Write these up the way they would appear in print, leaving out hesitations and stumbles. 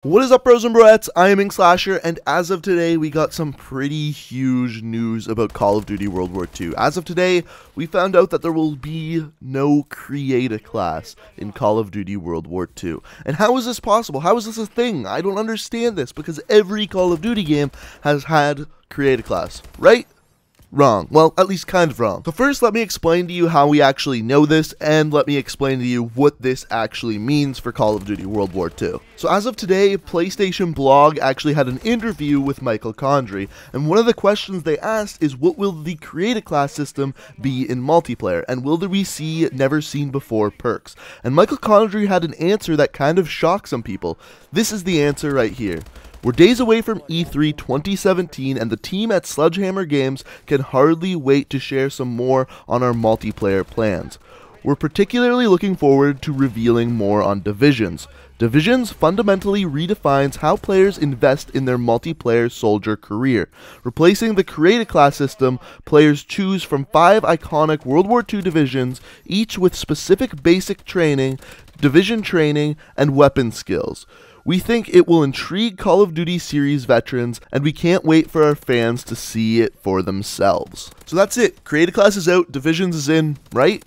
What is up, bros and broettes? I am Inkslasher, and as of today, we got some pretty huge news about Call of Duty World War II. As of today, we found out that there will be no Create a class in Call of Duty World War II. And how is this possible? How is this a thing? I don't understand this, because every Call of Duty game has had Create a class, right? Wrong. Well, at least kind of wrong. So first, let me explain to you how we actually know this, and let me explain to you what this actually means for Call of Duty World War II. So as of today, PlayStation Blog actually had an interview with Michael Condrey, and one of the questions they asked is, what will the Create a Class system be in multiplayer, and will there be never seen before perks? And Michael Condrey had an answer that kind of shocked some people. This is the answer right here. We're days away from E3 2017, and the team at Sledgehammer Games can hardly wait to share some more on our multiplayer plans. We're particularly looking forward to revealing more on Divisions. Divisions fundamentally redefines how players invest in their multiplayer soldier career. Replacing the Create a Class system, players choose from 5 iconic World War II divisions, each with specific basic training, division training, and weapon skills. We think it will intrigue Call of Duty series veterans, and we can't wait for our fans to see it for themselves. So that's it. Create a Class is out, Divisions is in, right?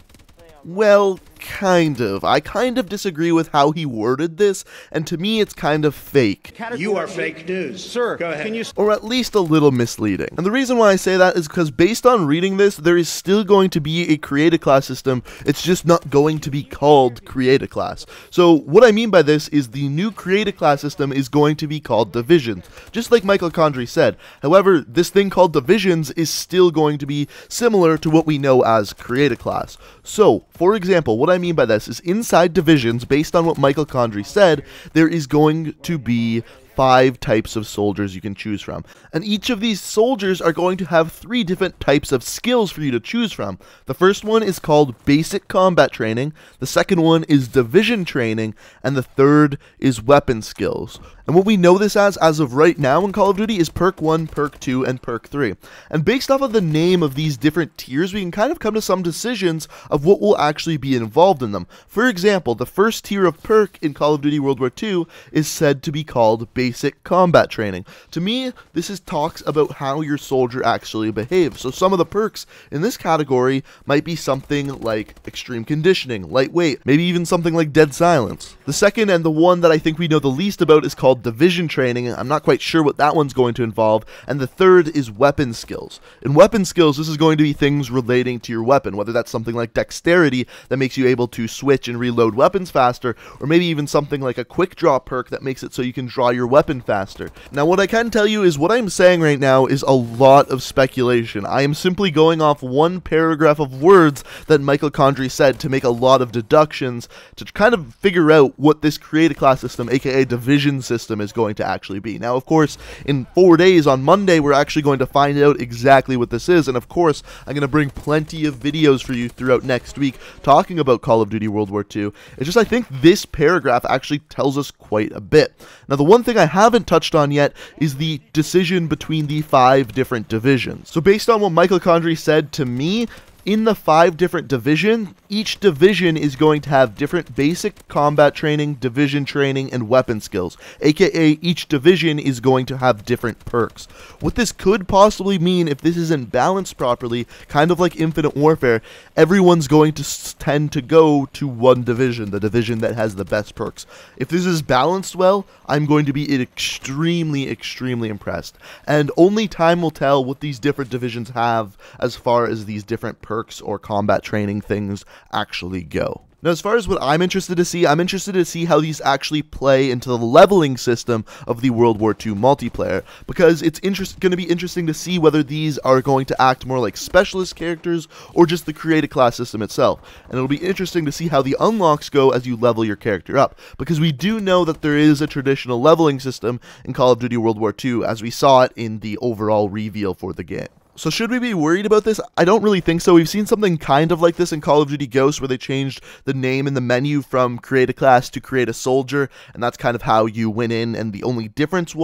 Well, kind of. I kind of disagree with how he worded this, and to me it's kind of fake. You are fake news. Sir, go ahead. Or at least a little misleading. And the reason why I say that is because based on reading this, there is still going to be a Create a Class system. It's just not going to be called Create a Class. So what I mean by this is the new Create a Class system is going to be called Divisions, just like Michael Condrey said. However, this thing called Divisions is still going to be similar to what we know as Create a Class. So, for example, what I mean by this is inside Divisions, based on what Michael Condrey said, there is going to be 5 types of soldiers you can choose from. And each of these soldiers are going to have 3 different types of skills for you to choose from. The first one is called Basic Combat Training, the second one is Division Training, and the third is Weapon Skills. And what we know this as of right now in Call of Duty is Perk 1, Perk 2, and Perk 3. And based off of the name of these different tiers, we can kind of come to some decisions of what will actually be involved in them. For example, the first tier of perk in Call of Duty World War II is said to be called Basic Combat Training. To me, this talks about how your soldier actually behaves. So some of the perks in this category might be something like Extreme Conditioning, Lightweight, maybe even something like Dead Silence. The second, and the one that I think we know the least about, is called Division Training. I'm not quite sure what that one's going to involve. And the third is Weapon Skills. In Weapon Skills, this is going to be things relating to your weapon, whether that's something like Dexterity that makes you able to switch and reload weapons faster, or maybe even something like a Quick Draw perk that makes it so you can draw your weapon faster. Now, what I can tell you is what I'm saying right now is a lot of speculation. I am simply going off one paragraph of words that Michael Condrey said to make a lot of deductions to kind of figure out what this Create a Class system, aka Division system, is going to actually be. Now, of course, in 4 days, on Monday, we're actually going to find out exactly what this is, and of course, I'm going to bring plenty of videos for you throughout next week talking about Call of Duty World War II. It's just I think this paragraph actually tells us quite a bit. Now, the one thing I haven't touched on yet is the decision between the 5 different divisions. So based on what Michael Condrey said to me, in the 5 different divisions, each division is going to have different basic combat training, division training, and weapon skills, aka each division is going to have different perks. What this could possibly mean, if this isn't balanced properly, kind of like Infinite Warfare, everyone's going to tend to go to one division, the division that has the best perks. If this is balanced well, I'm going to be extremely, extremely impressed. And only time will tell what these different divisions have as far as these different perks or combat training things actually go. Now, as far as what I'm interested to see, how these actually play into the leveling system of the World War II multiplayer, because it's going to be interesting to see whether these are going to act more like specialist characters or just the Create a Class system itself. And it'll be interesting to see how the unlocks go as you level your character up, because we do know that there is a traditional leveling system in Call of Duty World War II, as we saw it in the overall reveal for the game. So should we be worried about this? I don't really think so. We've seen something kind of like this in Call of Duty Ghosts where they changed the name in the menu from create a class to create a soldier, and that's kind of how you went in, and the only difference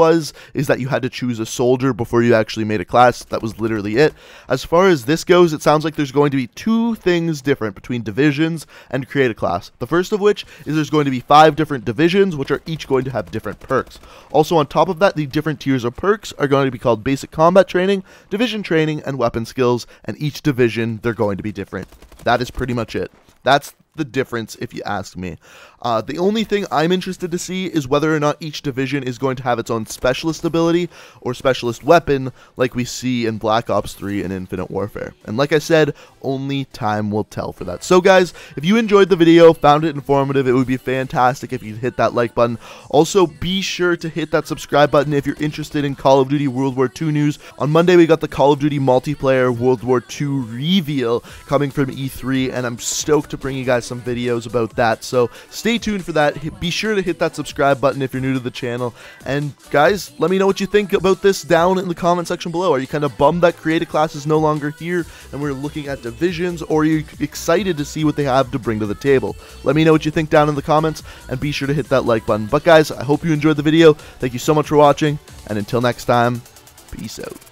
is that you had to choose a soldier before you actually made a class. That was literally it. As far as this goes, it sounds like there's going to be two things different between divisions and create a class. The first of which is there's going to be 5 different divisions, which are each going to have different perks. Also on top of that, the different tiers of perks are going to be called basic combat training, division training, and weapon skills, and each division, they're going to be different. That is pretty much it. That's the difference, if you ask me. The only thing I'm interested to see is whether or not each division is going to have its own specialist ability or specialist weapon like we see in Black Ops 3 and Infinite Warfare. And like I said, only time will tell for that. So guys, if you enjoyed the video, found it informative, it would be fantastic if you'd hit that like button. Also, be sure to hit that subscribe button if you're interested in Call of Duty World War II news. On Monday, we got the Call of Duty multiplayer World War II reveal coming from E3, and I'm stoked to bring you guys some videos about that. So stay tuned for that. Be sure to hit that subscribe button if you're new to the channel. And guys, let me know what you think about this down in the comment section below. Are you kind of bummed that Create a Class is no longer here and we're looking at divisions, or are you excited to see what they have to bring to the table? Let me know what you think down in the comments, and be sure to hit that like button. But guys, I hope you enjoyed the video. Thank you so much for watching, and until next time, peace out.